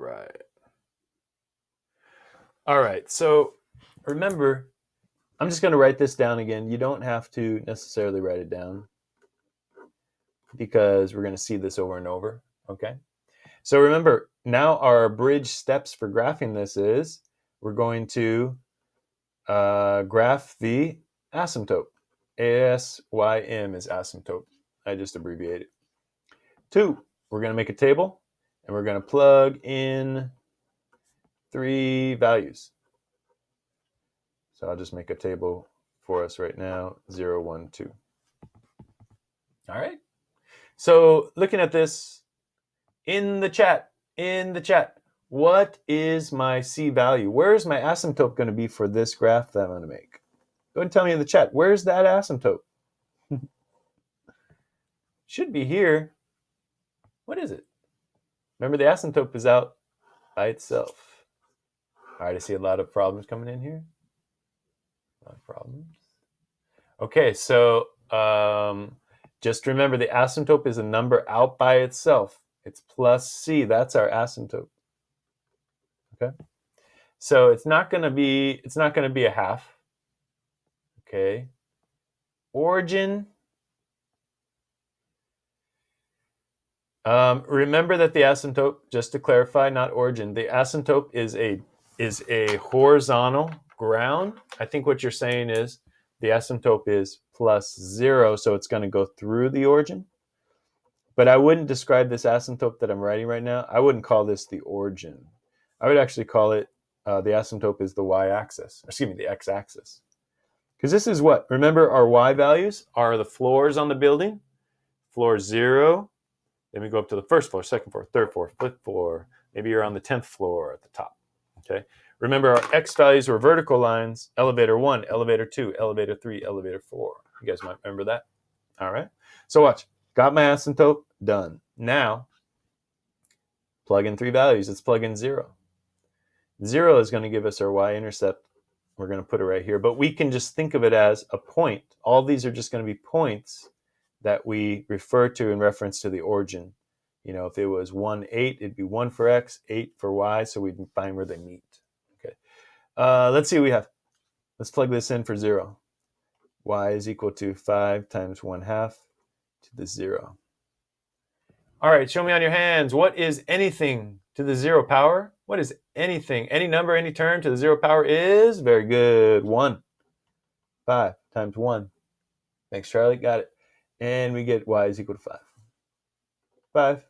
right. All right, so remember, I'm just going to write this down again. You don't have to necessarily write it down because we're going to see this over and over, okay? So remember, now our bridge steps for graphing this is we're going to graph the asymptote. ASYM is asymptote. I just abbreviated. 2, we're going to make a table, and we're going to plug in 3 values. So I'll just make a table for us right now, 0, 1, 2. All right. So looking at this in the chat, what is my C value? Where's my asymptote going to be for this graph that I'm going to make? Go and tell me in the chat, where's that asymptote? Should be here. What is it? Remember, the asymptote is out by itself. All right, I see a lot of problems coming in here. A lot of problems. Okay, so just remember the asymptote is a number out by itself. It's plus C. That's our asymptote. Okay, so it's not going to be a half. Okay, origin. Remember that the asymptote, just to clarify, not origin. The asymptote is a horizontal ground. I think what you're saying is the asymptote is plus 0, so it's going to go through the origin. But I wouldn't describe this asymptote that I'm writing right now. I wouldn't call this the origin. I would actually call it the asymptote is the y-axis. Excuse me, the x-axis. Because this is what? Remember, our y values are the floors on the building. Floor 0. Then we go up to the first floor, second floor, third floor, fifth floor. Maybe you're on the 10th floor at the top. Okay. Remember, our x values were vertical lines. Elevator 1, elevator 2, elevator 3, elevator 4. You guys might remember that. All right. So watch. Got my asymptote, done. Now, plug in 3 values. Let's plug in 0. 0 is going to give us our y-intercept. We're going to put it right here. But we can just think of it as a point. All these are just going to be points that we refer to in reference to the origin. You know, if it was 1, 8, it'd be 1 for x, 8 for y, so we can find where they meet. Okay. Let's see what we have. Let's plug this in for 0. Y is equal to 5 times 1/2 to the 0. All right, show me on your hands. What is anything to the 0 power? What is anything? Any number, any term to the 0 power is? Very good. 1. 5 times 1. Thanks, Charlie. Got it. And we get y is equal to 5. 5.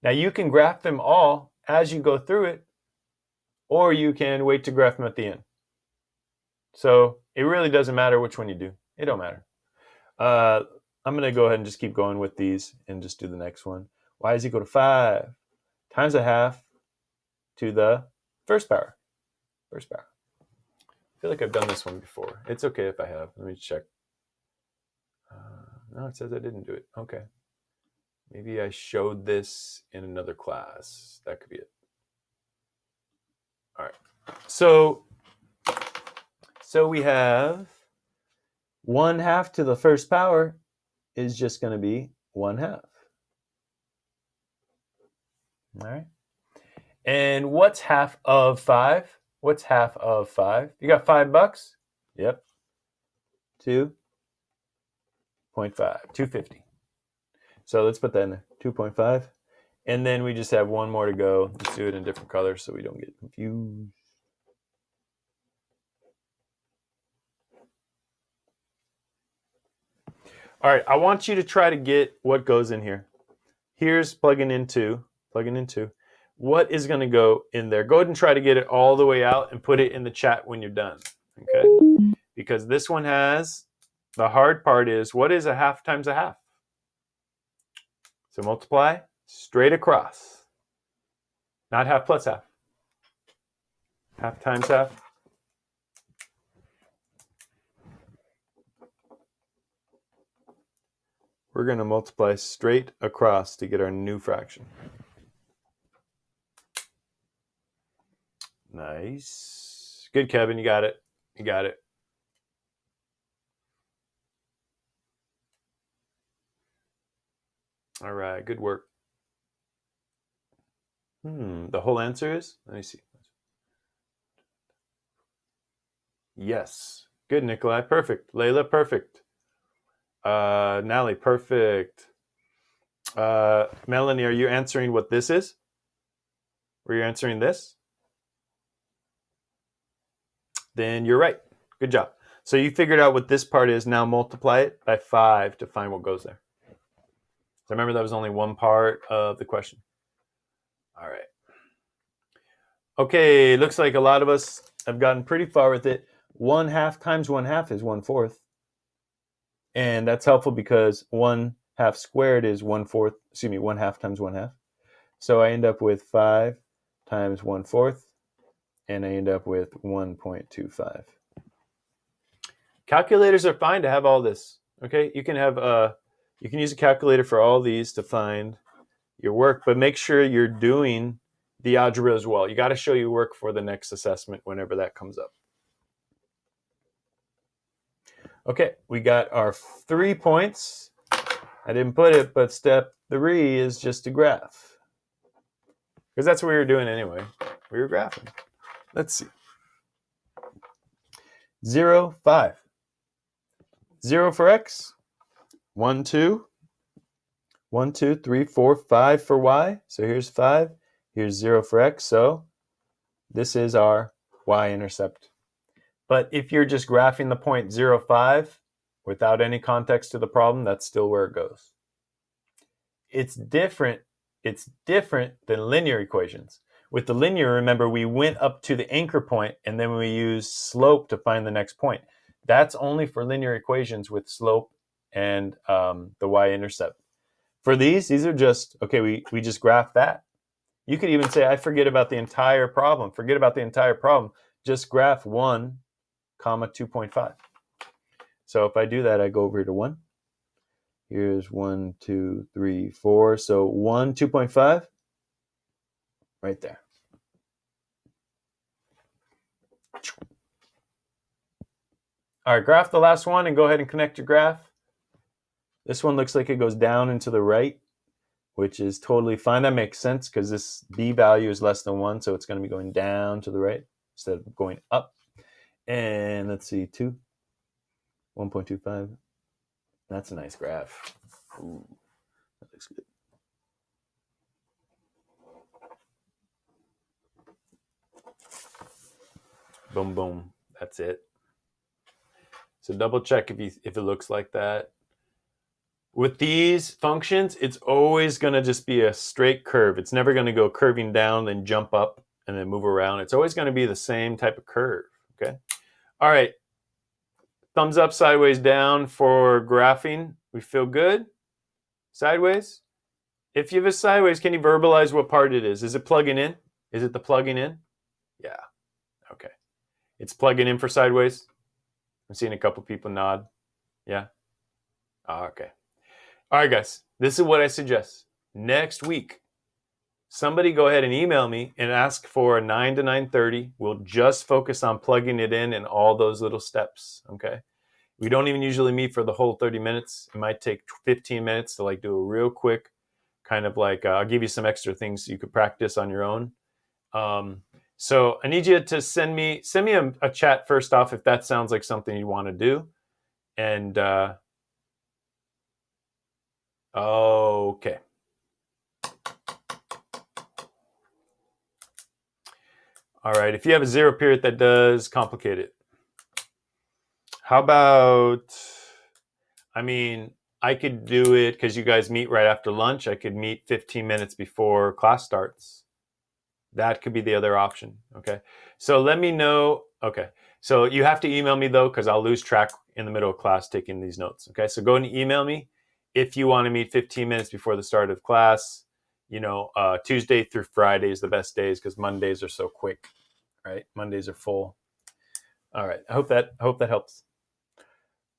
Now you can graph them all as you go through it, or you can wait to graph them at the end. So it really doesn't matter which one you do. It don't matter. I'm going to go ahead and just keep going with these and just do the next one. Y is equal to 5 times 1/2 to the first power. First power. I feel like I've done this one before. It's okay if I have. Let me check. No, it says I didn't do it. Okay. Maybe I showed this in another class. That could be it. All right. So we have 1/2 to the first power is just going to be 1/2. All right. And what's half of 5? What's half of 5? You got $5? Yep. 2.5, 250. So let's put that in there, 2.5. And then we just have one more to go. Let's do it in different colors so we don't get confused. All right, I want you to try to get what goes in here. Here's plugging in 2. What is going to go in there? Go ahead and try to get it all the way out and put it in the chat when you're done, okay? Because this one has, the hard part is, what is 1/2 times 1/2? So multiply straight across. Not half plus half. 1/2 times 1/2. We're going to multiply straight across to get our new fraction. Nice. Good, Kevin. You got it. You got it. All right. Good work. The whole answer is, let me see. Yes. Good, Nikolai. Perfect. Layla, perfect. Nally, perfect. Melanie, are you answering what this is? Were you answering this? Then you're right. Good job. So you figured out what this part is. Now multiply it by 5 to find what goes there. So remember that was only one part of the question. All right. Okay, looks like a lot of us have gotten pretty far with it. 1/2 times 1/2 is 1/4. And that's helpful because 1/2 squared is 1/4, 1/2 times 1/2. So I end up with 5 times 1/4, and I end up with 1.25. Calculators are fine to have all this. Okay, you can use a calculator for all these to find your work, but make sure you're doing the algebra as well. You got to show your work for the next assessment whenever that comes up. Okay, we got our 3 points. I didn't put it, but step 3 is just a graph. Because that's what we were doing anyway. We were graphing. Let's see. 0, 5. 0 for x. 1, 2. 1, 2, 3, 4, 5 for y. So here's 5. Here's 0 for x. So this is our y-intercept. But if you're just graphing the point 0, 5 without any context to the problem, that's still where it goes. It's different than linear equations. With the linear, remember, we went up to the anchor point and then we used slope to find the next point. That's only for linear equations with slope and the y-intercept. For these are just, okay, we just graph that. You could even say, I forget about the entire problem. Forget about the entire problem. Just graph 1, 2.5. So if I do that, I go over to 1. Here's 1, 2, 3, 4. So 1, 2.5, right there. All right, graph the last one and go ahead and connect your graph. This one looks like it goes down and to the right, which is totally fine. That makes sense because this b value is less than 1, so it's going to be going down to the right instead of going up. And let's see, 2, 1.25. That's a nice graph. Ooh, that looks good. Boom, boom. That's it. So double check if it looks like that. With these functions, it's always going to just be a straight curve. It's never going to go curving down, then jump up, and then move around. It's always going to be the same type of curve, okay? All right. Thumbs up, sideways, down for graphing. We feel good? Sideways? If you have a sideways, can you verbalize what part it is? Is it plugging in? Is it the plugging in? Yeah. Okay. It's plugging in for sideways. I'm seeing a couple people nod. Yeah? Oh, okay. All right, guys. This is what I suggest. Next week, somebody go ahead and email me and ask for a 9 to 9:30. We'll just focus on plugging it in and all those little steps, okay? We don't even usually meet for the whole 30 minutes. It might take 15 minutes to do a real quick kind of I'll give you some extra things you could practice on your own. So I need you to send me a chat first off if that sounds like something you want to do. And okay. All right. If you have a 0 period, that does complicate it. How about, I could do it because you guys meet right after lunch. I could meet 15 minutes before class starts. That could be the other option. Okay. So let me know. Okay. So you have to email me though, because I'll lose track in the middle of class taking these notes. Okay. So go and email me if you want to meet 15 minutes before the start of class. Tuesday through Friday is the best days because Mondays are so quick, right? Mondays are full. All right. I hope that helps.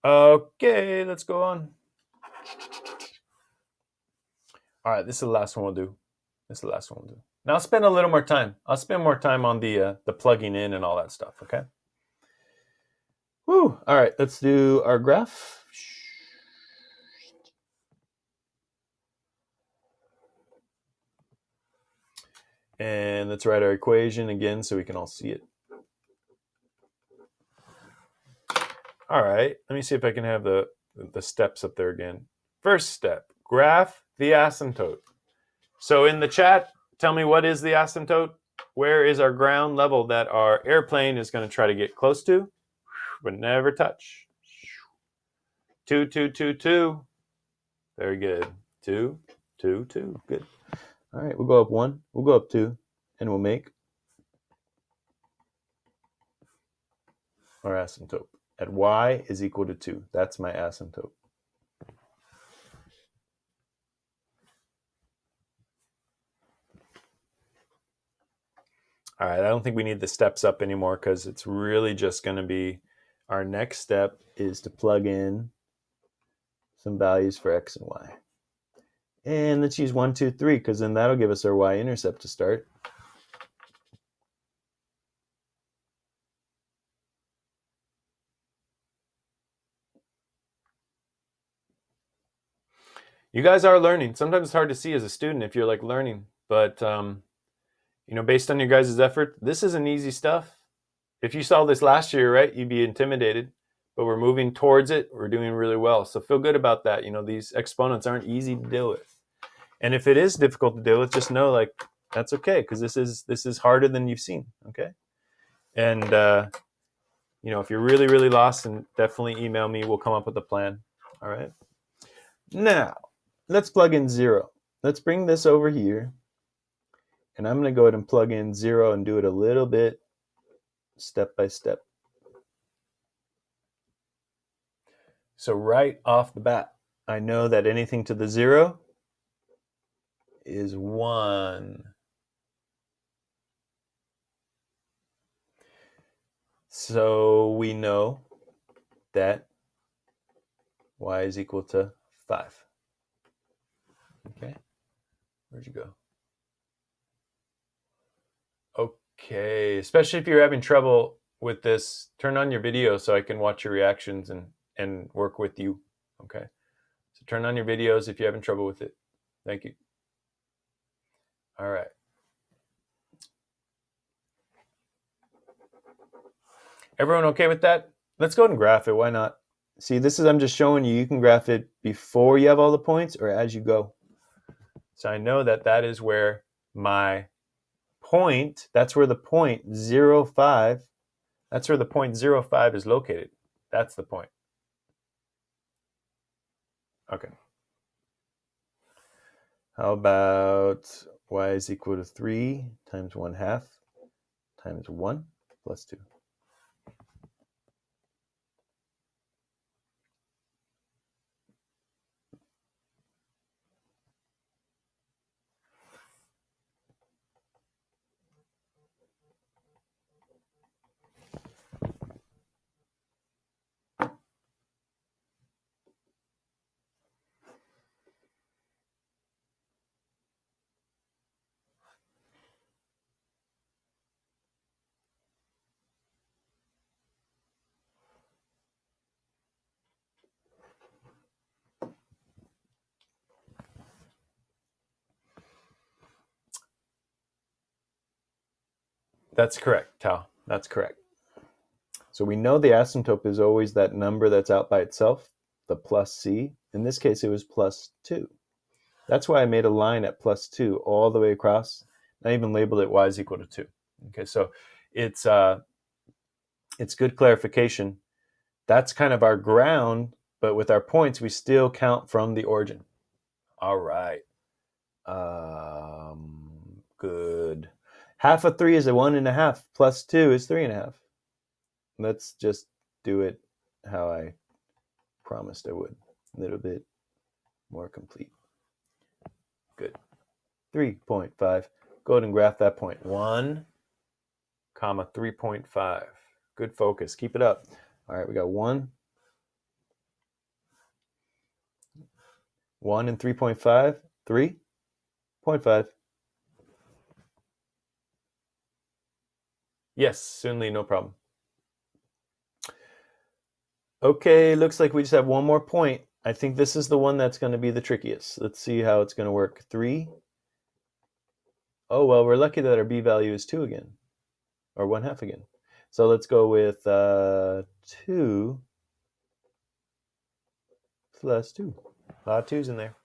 Okay, let's go on. All right, this is the last one we'll do. Now I'll spend a little more time. I'll spend more time on the plugging in and all that stuff, okay? Woo! All right, let's do our graph. And let's write our equation again so we can all see it. All right, let me see if I can have the steps up there again. First step, graph the asymptote. So in the chat, tell me, what is the asymptote? Where is our ground level that our airplane is going to try to get close to, but never touch? 2, 2, 2, 2. Very good. 2, 2, 2. Good. All right, we'll go up 1, we'll go up 2, and we'll make our asymptote at y is equal to 2. That's my asymptote. All right, I don't think we need the steps up anymore because it's really just going to be, our next step is to plug in some values for x and y. And let's use 1, 2, 3 because then that'll give us our y-intercept to start. You guys are learning. Sometimes it's hard to see as a student if you're like learning, but you know, based on your guys' effort, this isn't easy stuff. If you saw this last year, right, you'd be intimidated, but we're moving towards it. We're doing really well. So feel good about that. You know, these exponents aren't easy to deal with. And if it is difficult to deal with, just know like that's okay because this is harder than you've seen, okay? And you know, if you're really, really lost, then definitely email me. We'll come up with a plan. All right. Now, let's plug in 0. Let's bring this over here. And I'm going to go ahead and plug in 0 and do it a little bit step by step. So right off the bat, I know that anything to the 0 is 1. So we know that y is equal to 5. Okay, where'd you go? Okay, especially if you're having trouble with this, turn on your video so I can watch your reactions and work with you. Okay, so turn on your videos if you're having trouble with it. Thank you. All right. Everyone okay with that? Let's go ahead and graph it. Why not? See, this is, I'm just showing you, you can graph it before you have all the points or as you go. So I know that that is where my point, that's where the point 0, 5, that's where the point 0, 5 is located. That's the point. Okay. How about y is equal to 3 times 1/2 times 1 plus 2. That's correct, Tao. That's correct. So we know the asymptote is always that number that's out by itself, the plus c. In this case, it was plus 2. That's why I made a line at plus 2 all the way across. I even labeled it y is equal to 2. Okay, so it's good clarification. That's kind of our ground, but with our points, we still count from the origin. All right. Good. Half of 3 is a 1.5. Plus 2 is 3.5. Let's just do it how I promised I would. A little bit more complete. Good. 3.5. Go ahead and graph that point. 1, comma 3.5. Good focus. Keep it up. All right, we got 1. 1 and 3.5. 3.5. Yes, certainly, no problem. Okay, looks like we just have one more point. I think this is the one that's going to be the trickiest. Let's see how it's going to work. 3. Oh, well, we're lucky that our b value is 2 again, or 1/2 again. So let's go with 2 plus 2. A lot of 2's in there.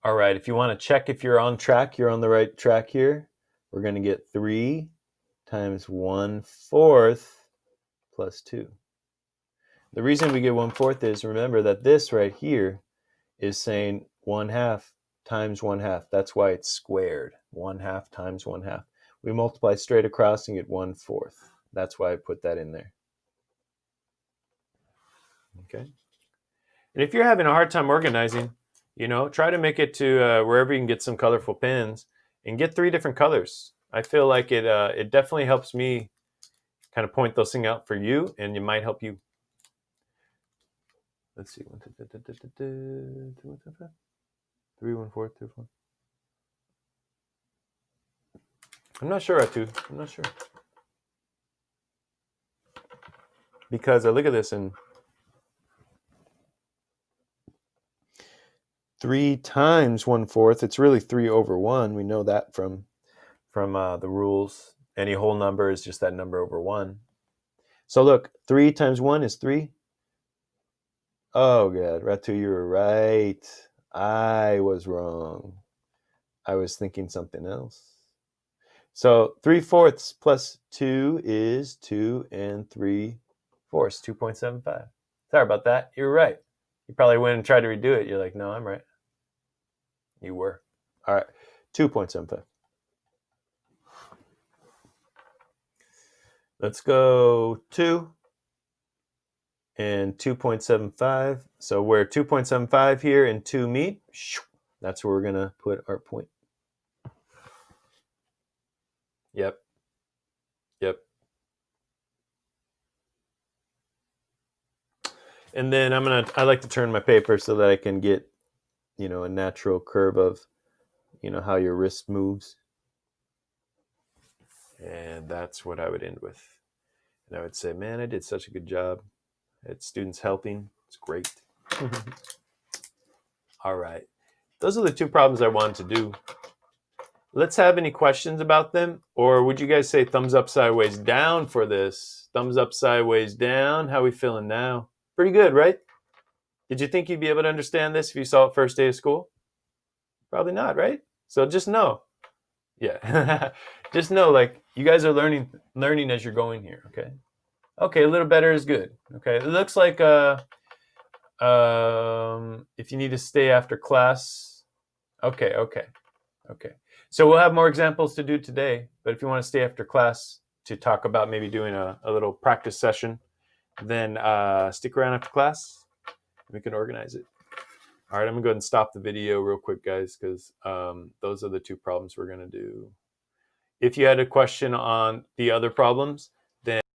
All right, if you want to check if you're on track, you're on the right track here. We're going to get 3 times 1/4 plus 2. The reason we get 1/4 is, remember that this right here is saying 1/2 times 1/2. That's why it's squared. 1/2 times 1/2. We multiply straight across and get 1/4. That's why I put that in there. Okay. And if you're having a hard time organizing, try to make it to wherever you can get some colorful pens and get 3 different colors. I feel like it definitely helps me kind of point those things out for you, and it might help you. Let's see. 3, 1/4, 2, 4. I'm not sure, Atu. I'm not sure. Because I look at this and 3 times 1/4, it's really 3 over 1. We know that from the rules. Any whole number is just that number over 1. So look, 3 times 1 is 3. Oh, God, Ratu, you were right. I was wrong. I was thinking something else. So 3/4 plus 2 is 2 and 3/4, 2.75. Sorry about that. You're right. You probably went and tried to redo it. You're like, no, I'm right. You were. All right, 2.75. Let's go 2 and 2.75. So where 2.75 here and 2 meet, that's where we're going to put our point. Yep. And then I like to turn my paper so that I can get, a natural curve of, how your wrist moves. And that's what I would end with. And I would say, man, I did such a good job. I had students helping. It's great. All right. Those are the 2 problems I wanted to do. Let's have any questions about them. Or would you guys say thumbs up, sideways, down for this? Thumbs up, sideways, down. How are we feeling now? Pretty good, right? Did you think you'd be able to understand this if you saw it first day of school? Probably not, right? So just know. Yeah. Just know, like, you guys are learning as you're going here, okay? Okay, a little better is good. Okay. It looks like if you need to stay after class. Okay. So we'll have more examples to do today, but if you want to stay after class to talk about maybe doing a little practice session, then stick around after class. We can organize it. All right, I'm going to go ahead and stop the video real quick, guys, because those are the 2 problems we're going to do. If you had a question on the other problems, then